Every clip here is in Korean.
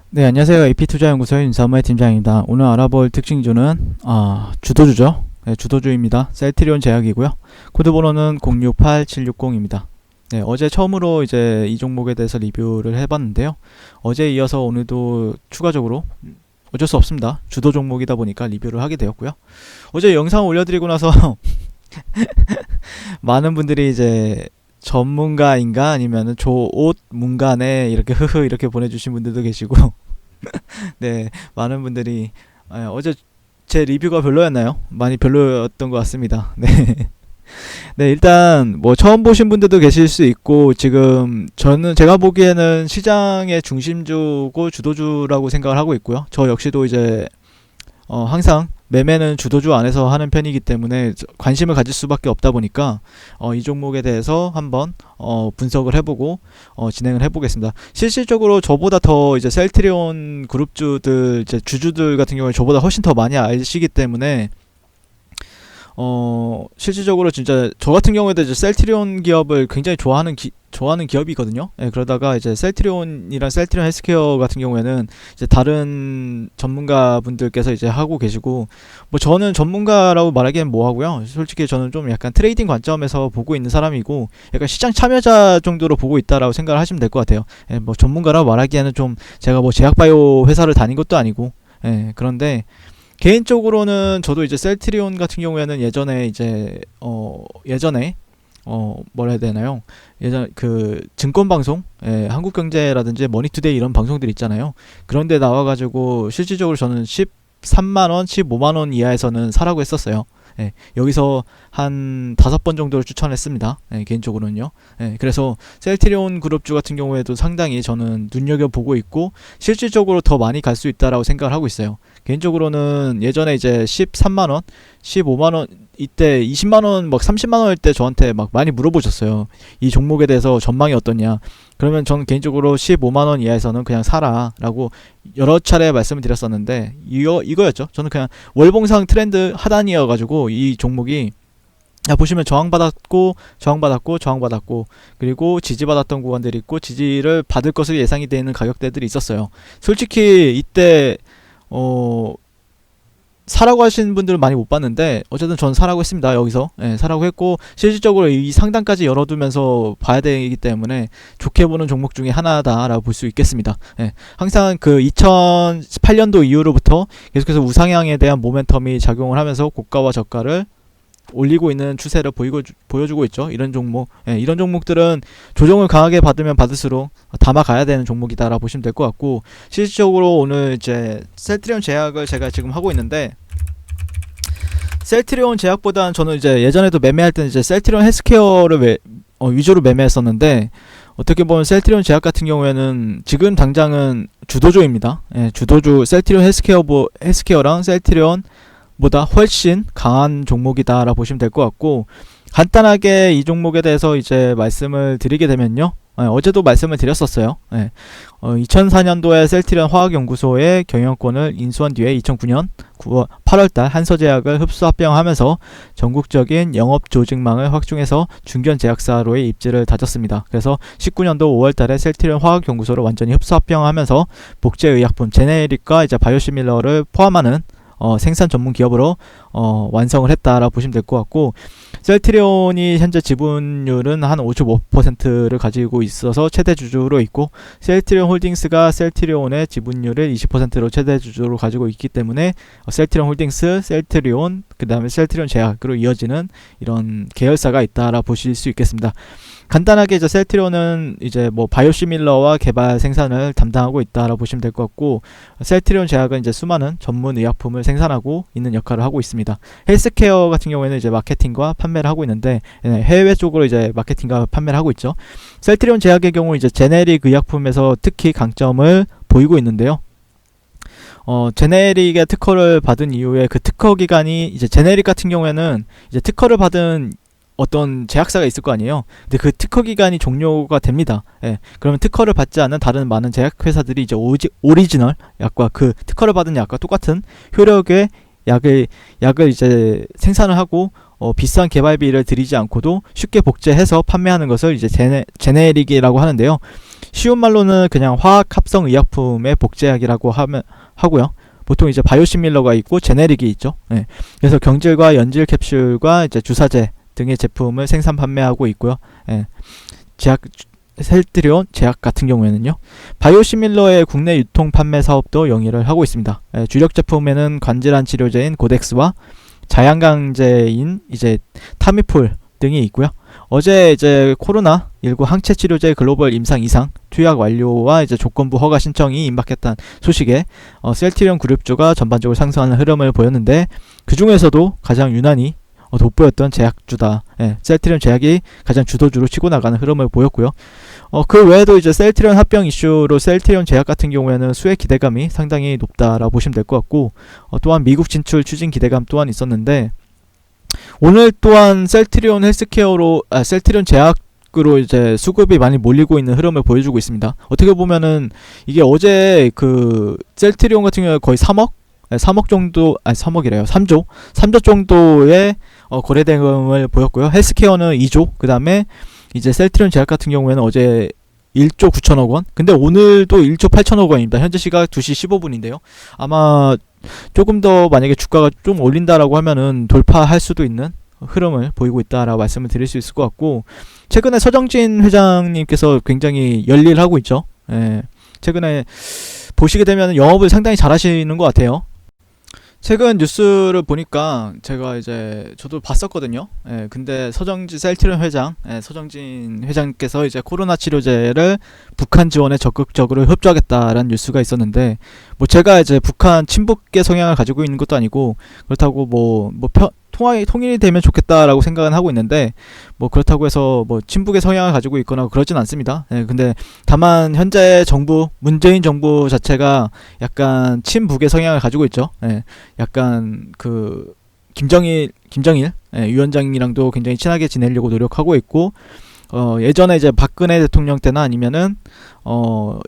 네, 안녕하세요. AP투자연구소의 윤사무의 팀장입니다. 오늘 알아볼 특징주는 주도주죠. 네, 주도주입니다. 셀트리온 제약이고요. 코드 번호는 068760입니다. 네, 어제 처음으로 이제 이 종목에 대해서 리뷰를 해봤는데요. 어제에 이어서 오늘도 추가적으로 어쩔 수 없습니다. 주도 종목이다 보니까 리뷰를 하게 되었고요. 어제 영상 올려드리고 나서 많은 분들이 이제 전문가인가 아니면은 조옷 문간에 이렇게 흐흐 이렇게 보내주신 분들도 계시고 네, 많은 분들이 어제 제 리뷰가 별로였나요? 많이 별로였던 것 같습니다. 네. 네, 일단 뭐 처음 보신 분들도 계실 수 있고 지금 제가 보기에는 시장의 중심주고 주도주라고 생각을 하고 있고요. 저 역시도 이제 항상 매매는 주도주 안에서 하는 편이기 때문에 관심을 가질 수밖에 없다 보니까 이 종목에 대해서 한번 분석을 해보고 진행을 해보겠습니다. 실질적으로 저보다 더 이제 셀트리온 그룹주들 이제 주주들 같은 경우에 저보다 훨씬 더 많이 아시기 때문에 실질적으로 진짜 저 같은 경우에도 이제 셀트리온 기업을 굉장히 좋아하는 기업이거든요. 예, 그러다가 이제 셀트리온이랑 셀트리온 헬스케어 같은 경우에는 이제 다른 전문가 분들께서 이제 하고 계시고, 뭐 저는 전문가라고 말하기엔 뭐하고요. 솔직히 저는 좀 약간 트레이딩 관점에서 보고 있는 사람이고, 약간 시장 참여자 정도로 보고 있다라고 생각을 하시면 될 것 같아요. 예, 뭐 전문가라고 말하기에는 좀 제가 뭐 제약바이오 회사를 다닌 것도 아니고, 예, 그런데 개인적으로는 저도 이제 셀트리온 같은 경우에는 예전에 이제 뭐라 해야 되나요? 예전 그 증권 방송, 한국경제라든지 머니투데이 이런 방송들 있잖아요. 그런데 나와가지고 실질적으로 저는 13만 원, 15만 원 이하에서는 사라고 했었어요. 여기서 한 5번 정도를 추천했습니다. 개인적으로는요. 그래서 셀트리온 그룹주 같은 경우에도 상당히 저는 눈여겨보고 있고 실질적으로 더 많이 갈 수 있다라고 생각을 하고 있어요. 개인적으로는 예전에 이제 13만원, 15만원, 이때 20만원, 막 30만원일 때 저한테 막 많이 물어보셨어요. 이 종목에 대해서 전망이 어떠냐. 그러면 저는 개인적으로 15만원 이하에서는 그냥 사라 라고 여러 차례 말씀을 드렸었는데 이거였죠. 저는 그냥 월봉상 트렌드 하단이어가지고 이 종목이 보시면 저항받았고 그리고 지지받았던 구간들이 있고 지지를 받을 것으로 예상이 되는 가격대들이 있었어요. 솔직히 이때 사라고 하시는 분들은 많이 못 봤는데 어쨌든 전 사라고 했습니다. 여기서 사라고 했고 실질적으로 이 상단까지 열어두면서 봐야 되기 때문에 좋게 보는 종목 중에 하나다라고 볼 수 있겠습니다. 항상 그 2018년도 이후로부터 계속해서 우상향에 대한 모멘텀이 작용을 하면서 고가와 저가를 올리고 있는 추세를 보여주고 있죠. 이런 종목, 이런 종목들은 조정을 강하게 받으면 받을수록 담아가야 되는 종목이다라고 보시면 될 것 같고, 실질적으로 오늘 이제 셀트리온 제약을 제가 지금 하고 있는데, 셀트리온 제약보다는 저는 이제 예전에도 매매할 때는 이제 셀트리온 헬스케어를 위주로 매매했었는데, 어떻게 보면 셀트리온 제약 같은 경우에는 지금 당장은 주도주입니다. 주도주 셀트리온 헬스케어랑 셀트리온 보다 훨씬 강한 종목이다라고 보시면 될 것 같고, 간단하게 이 종목에 대해서 이제 말씀을 드리게 되면요, 어제도 말씀을 드렸었어요. 2004년도에 셀트리온 화학연구소의 경영권을 인수한 뒤에 2009년 8월달 한서제약을 흡수 합병하면서 전국적인 영업 조직망을 확충해서 중견 제약사로의 입지를 다졌습니다. 그래서 19년도 5월달에 셀트리온 화학연구소를 완전히 흡수 합병하면서 복제의약품 제네릭과 이제 바이오시밀러를 포함하는 생산 전문 기업으로 완성을 했다라고 보시면 될 것 같고, 셀트리온이 현재 지분율은 한 55%를 가지고 있어서 최대 주주로 있고, 셀트리온 홀딩스가 셀트리온의 지분율을 20%로 최대 주주로 가지고 있기 때문에 셀트리온 홀딩스, 셀트리온, 그 다음에 셀트리온 제약으로 이어지는 이런 계열사가 있다라고 보실 수 있겠습니다. 간단하게 이제 셀트리온은 이제 뭐 바이오시밀러와 개발 생산을 담당하고 있다라고 보시면 될 것 같고, 셀트리온 제약은 이제 수많은 전문 의약품을 생산하고 있는 역할을 하고 있습니다. 헬스케어 같은 경우에는 이제 마케팅과 판매를 하고 있는데 해외 쪽으로 이제 마케팅과 판매를 하고 있죠. 셀트리온 제약의 경우 이제 제네릭 의약품에서 특히 강점을 보이고 있는데요. 제네릭의 특허를 받은 이후에 그 특허 기간이 이제 제네릭 같은 경우에는 이제 특허를 받은 어떤 제약사가 있을 거 아니에요. 근데 그 특허 기간이 종료가 됩니다. 그러면 특허를 받지 않는 다른 많은 제약회사들이 이제 오리지널 약과 그 특허를 받은 약과 똑같은 효력의 약을 이제 생산을 하고 비싼 개발비를 들이지 않고도 쉽게 복제해서 판매하는 것을 이제 제네릭이라고 하는데요. 쉬운 말로는 그냥 화학 합성 의약품의 복제약이라고 하고요. 보통 이제 바이오시밀러가 있고 제네릭이 있죠. 예. 그래서 경질과 연질 캡슐과 이제 주사제 등의 제품을 생산 판매하고 있고요. 예. 제약 셀트리온 제약 같은 경우에는요. 바이오시밀러의 국내 유통 판매 사업도 영위를 하고 있습니다. 예. 주력 제품에는 관질환 치료제인 고덱스와 자양강제인 이제 타미폴 등이 있고요. 어제 이제 코로나19 항체 치료제 글로벌 임상 이상 투약 완료와 이제 조건부 허가 신청이 임박했다는 소식에 셀트리온 그룹주가 전반적으로 상승하는 흐름을 보였는데 그 중에서도 가장 유난히 돋보였던 제약주다. 예, 셀트리온 제약이 가장 주도주로 치고 나가는 흐름을 보였고요. 그 외에도 이제 셀트리온 합병 이슈로 셀트리온 제약 같은 경우에는 수혜 기대감이 상당히 높다라고 보시면 될 것 같고, 또한 미국 진출 추진 기대감 또한 있었는데, 오늘 또한 셀트리온 셀트리온 제약으로 이제 수급이 많이 몰리고 있는 흐름을 보여주고 있습니다. 어떻게 보면은 이게 어제 그 셀트리온 같은 경우에 거의 3억 정도, 3조 정도의 거래 대금을 보였고요. 헬스케어는 2조, 그 다음에 이제 셀트리온 제약 같은 경우에는 어제 1조 9천억 원, 근데 오늘도 1조 8천억 원입니다. 현재 시각 2시 15분인데요. 아마 조금 더 만약에 주가가 좀 올린다라고 하면은 돌파할 수도 있는 흐름을 보이고 있다라고 말씀을 드릴 수 있을 것 같고, 최근에 서정진 회장님께서 굉장히 열일하고 있죠. 예, 최근에 보시게 되면 영업을 상당히 잘 하시는 것 같아요. 최근 뉴스를 보니까 제가 이제 저도 봤었거든요. 예, 근데 셀트리온 회장, 서정진 회장께서 이제 코로나 치료제를 북한 지원에 적극적으로 협조하겠다라는 뉴스가 있었는데, 뭐 제가 이제 북한 친북계 성향을 가지고 있는 것도 아니고 그렇다고 통일이 되면 좋겠다라고 생각은 하고 있는데, 뭐 그렇다고 해서 뭐 친북의 성향을 가지고 있거나 그러진 않습니다. 예, 근데 다만 현재 정부, 문재인 정부 자체가 약간 친북의 성향을 가지고 있죠. 예, 약간 그 김정일 위원장이랑도 굉장히 친하게 지내려고 노력하고 있고, 예전에 이제 박근혜 대통령 때나 아니면은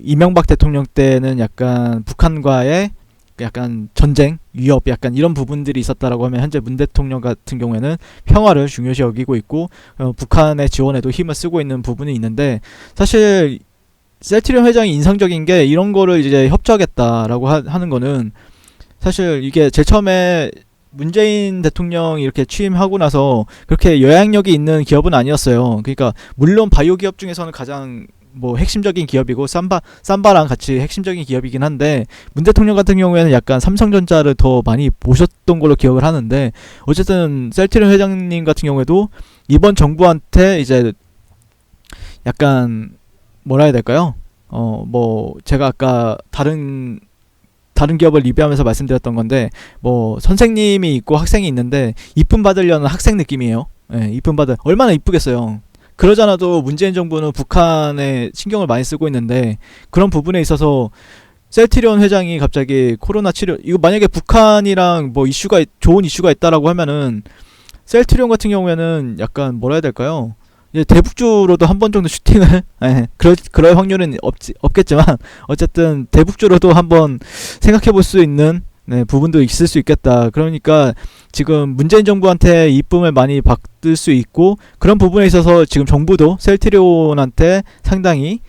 이명박 대통령 때는 약간 북한과의 약간 전쟁, 위협, 약간 이런 부분들이 있었다라고 하면, 현재 문 대통령 같은 경우에는 평화를 중요시 여기고 있고 북한의 지원에도 힘을 쓰고 있는 부분이 있는데, 사실 셀트리온 회장이 인상적인 게 이런 거를 이제 협조하겠다라고 하는 거는, 사실 이게 제일 처음에 문재인 대통령이 이렇게 취임하고 나서 그렇게 영향력이 있는 기업은 아니었어요. 그러니까 물론 바이오 기업 중에서는 가장 뭐 핵심적인 기업이고 삼바랑 같이 핵심적인 기업이긴 한데, 문 대통령 같은 경우에는 약간 삼성전자를 더 많이 보셨던 걸로 기억을 하는데, 어쨌든 셀트리온 회장님 같은 경우에도 이번 정부한테 이제 약간 뭐라 해야 될까요? 뭐 제가 아까 다른 기업을 리뷰하면서 말씀드렸던 건데, 뭐 선생님이 있고 학생이 있는데 이쁨 받으려는 학생 느낌이에요. 예, 이쁨 받을, 얼마나 이쁘겠어요. 그러잖아도 문재인 정부는 북한에 신경을 많이 쓰고 있는데, 그런 부분에 있어서 셀트리온 회장이 갑자기 코로나 치료, 이거 만약에 북한이랑 뭐 좋은 이슈가 있다라고 하면은, 셀트리온 같은 경우에는 약간 뭐라 해야 될까요? 이제 대북주로도 한 번 정도 슈팅을 그럴 확률은 없겠지만, 어쨌든 대북주로도 한번 생각해 볼 수 있는 부분도 있을 수 있겠다. 그러니까 지금 문재인 정부한테 이쁨을 많이 받을 수 있고, 그런 부분에 있어서 지금 정부도 셀트리온한테 상당히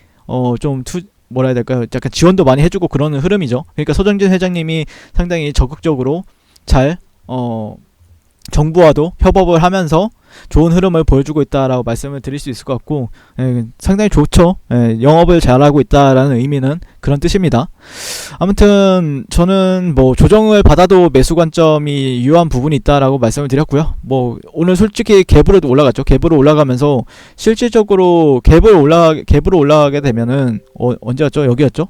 뭐라 해야 될까요? 약간 지원도 많이 해주고 그러는 흐름이죠. 그러니까 서정진 회장님이 상당히 적극적으로 잘 정부와도 협업을 하면서 좋은 흐름을 보여주고 있다라고 말씀을 드릴 수 있을 것 같고, 상당히 좋죠. 영업을 잘하고 있다라는 의미는 그런 뜻입니다. 아무튼 저는 뭐 조정을 받아도 매수 관점이 유효한 부분이 있다라고 말씀을 드렸고요. 뭐 오늘 솔직히 갭으로도 올라갔죠. 갭으로 올라가면서 실질적으로 갭으로 올라가게 되면은 언제였죠? 여기였죠.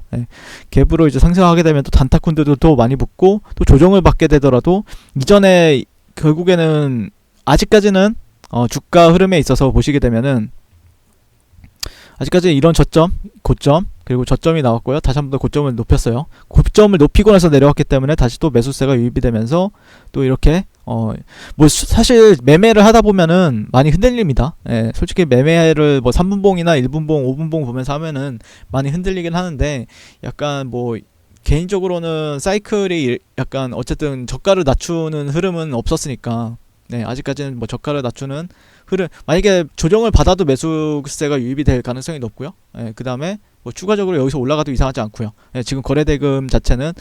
갭으로 이제 상승하게 되면 또 단타쿤들도 또 많이 붙고, 또 조정을 받게 되더라도 이전에 결국에는 아직까지는 주가 흐름에 있어서 보시게 되면은, 아직까지 이런 저점, 고점, 그리고 저점이 나왔고요. 다시 한번 더 고점을 높였어요. 고점을 높이고 나서 내려왔기 때문에 다시 또 매수세가 유입이 되면서 또 이렇게 사실 매매를 하다 보면은 많이 흔들립니다. 솔직히 매매를 뭐 3분봉이나 1분봉, 5분봉 보면서 하면은 많이 흔들리긴 하는데, 약간 뭐 개인적으로는 사이클이 약간 어쨌든 저가를 낮추는 흐름은 없었으니까, 아직까지는 뭐 저가를 낮추는 흐름, 만약에 조정을 받아도 매수세가 유입이 될 가능성이 높고요. 그 다음에 뭐 추가적으로 여기서 올라가도 이상하지 않고요. 예, 지금 거래대금 자체는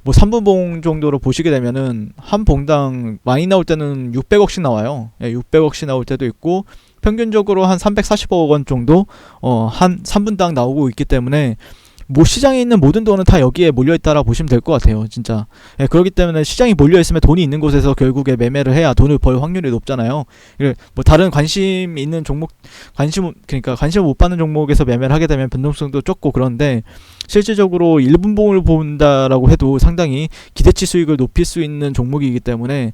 뭐 3분봉 정도로 보시게 되면은 한 봉당 많이 나올 때는 600억씩 나와요. 예, 600억씩 나올 때도 있고 평균적으로 한 340억 원 정도 한 3분당 나오고 있기 때문에 뭐 시장에 있는 모든 돈은 다 여기에 몰려있다라 보시면 될 것 같아요. 진짜. 예, 그렇기 때문에 시장이 몰려있으면 돈이 있는 곳에서 결국에 매매를 해야 돈을 벌 확률이 높잖아요. 뭐 다른 관심 있는 종목, 그러니까 관심을 못 받는 종목에서 매매를 하게 되면 변동성도 적고 그런데 실질적으로 1분봉을 본다라고 해도 상당히 기대치 수익을 높일 수 있는 종목이기 때문에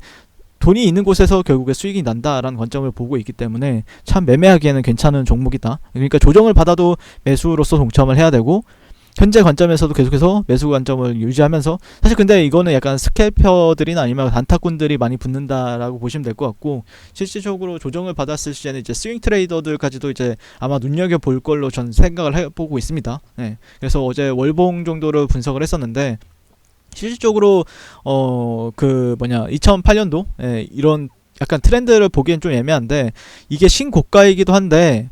돈이 있는 곳에서 결국에 수익이 난다라는 관점을 보고 있기 때문에 참 매매하기에는 괜찮은 종목이다. 그러니까 조정을 받아도 매수로서 동참을 해야 되고 현재 관점에서도 계속해서 매수 관점을 유지하면서 사실 근데 이거는 약간 스캘퍼들이나 아니면 단타꾼들이 많이 붙는다라고 보시면 될 것 같고 실질적으로 조정을 받았을 시에는 이제 스윙 트레이더들까지도 이제 아마 눈여겨볼 걸로 전 생각을 해보고 있습니다. 네. 그래서 어제 월봉 정도를 분석을 했었는데 실질적으로 2008년도 이런 약간 트렌드를 보기엔 좀 애매한데 이게 신고가이기도 한데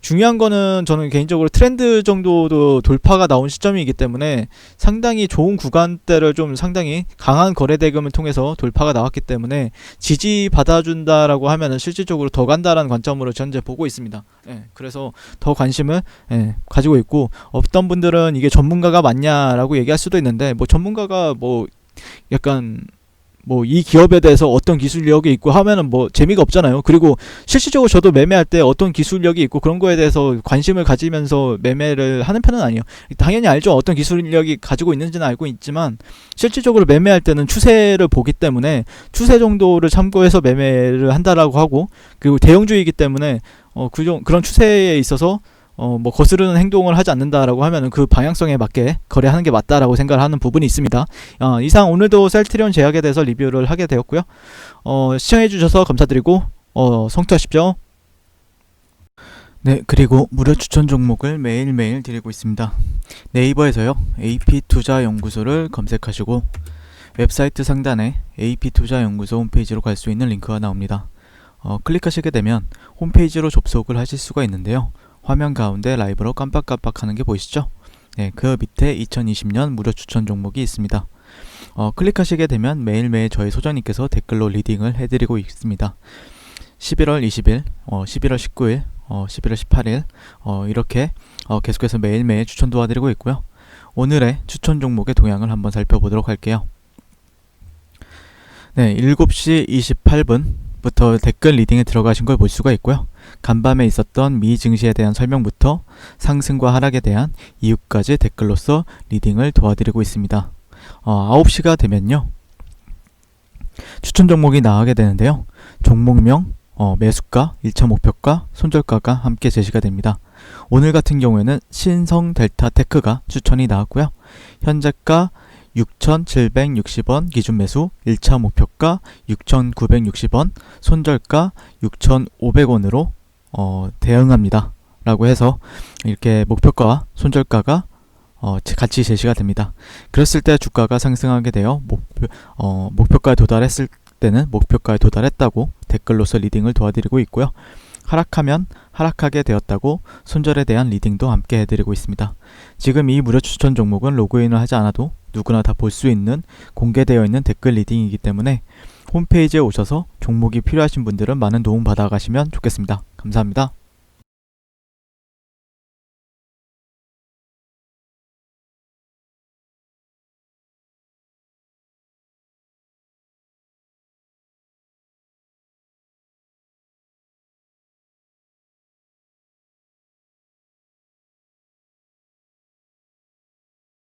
중요한 거는 저는 개인적으로 트렌드 정도도 돌파가 나온 시점이기 때문에 상당히 좋은 구간대를 좀 상당히 강한 거래대금을 통해서 돌파가 나왔기 때문에 지지 받아준다라고 하면은 실질적으로 더 간다라는 관점으로 현재 보고 있습니다. 예, 그래서 더 관심을 가지고 있고 어떤 분들은 이게 전문가가 맞냐라고 얘기할 수도 있는데 뭐 전문가가 뭐 약간 뭐 이 기업에 대해서 어떤 기술력이 있고 하면은 뭐 재미가 없잖아요. 그리고 실질적으로 저도 매매할 때 어떤 기술력이 있고 그런 거에 대해서 관심을 가지면서 매매를 하는 편은 아니에요. 당연히 알죠. 어떤 기술력이 가지고 있는지는 알고 있지만 실질적으로 매매할 때는 추세를 보기 때문에 추세 정도를 참고해서 매매를 한다라고 하고 그리고 대형주의이기 때문에 그런 추세에 있어서 뭐 거스르는 행동을 하지 않는다라고 하면은 그 방향성에 맞게 거래하는 게 맞다라고 생각을 하는 부분이 있습니다. 이상 오늘도 셀트리온 제약에 대해서 리뷰를 하게 되었고요. 시청해주셔서 감사드리고 성투하십시오. 네, 그리고 무료 추천 종목을 매일매일 드리고 있습니다. 네이버에서요, AP투자연구소를 검색하시고 웹사이트 상단에 AP투자연구소 홈페이지로 갈 수 있는 링크가 나옵니다. 클릭하시게 되면 홈페이지로 접속을 하실 수가 있는데요. 화면 가운데 라이브로 깜빡깜빡 하는 게 보이시죠? 네, 그 밑에 2020년 무료 추천 종목이 있습니다. 클릭하시게 되면 매일매일 저희 소장님께서 댓글로 리딩을 해드리고 있습니다. 11월 20일, 11월 19일, 11월 18일 이렇게 계속해서 매일매일 추천 도와드리고 있고요. 오늘의 추천 종목의 동향을 한번 살펴보도록 할게요. 네, 7시 28분부터 댓글 리딩에 들어가신 걸 볼 수가 있고요. 간밤에 있었던 미 증시에 대한 설명부터 상승과 하락에 대한 이유까지 댓글로서 리딩을 도와드리고 있습니다. 9시가 되면요, 추천 종목이 나가게 되는데요. 종목명, 매수가, 1차 목표가, 손절가가 함께 제시가 됩니다. 오늘 같은 경우에는 신성델타테크가 추천이 나왔고요. 현재가 6,760원 기준 매수, 1차 목표가 6,960원, 손절가 6,500원으로 대응합니다. 라고 해서 이렇게 목표가와 손절가가 같이 제시가 됩니다. 그랬을 때 주가가 상승하게 되어 목표가에 도달했을 때는 목표가에 도달했다고 댓글로서 리딩을 도와드리고 있고요. 하락하면 하락하게 되었다고 손절에 대한 리딩도 함께 해드리고 있습니다. 지금 이 무료 추천 종목은 로그인을 하지 않아도 누구나 다 볼 수 있는 공개되어 있는 댓글 리딩이기 때문에 홈페이지에 오셔서 종목이 필요하신 분들은 많은 도움 받아가시면 좋겠습니다. 감사합니다.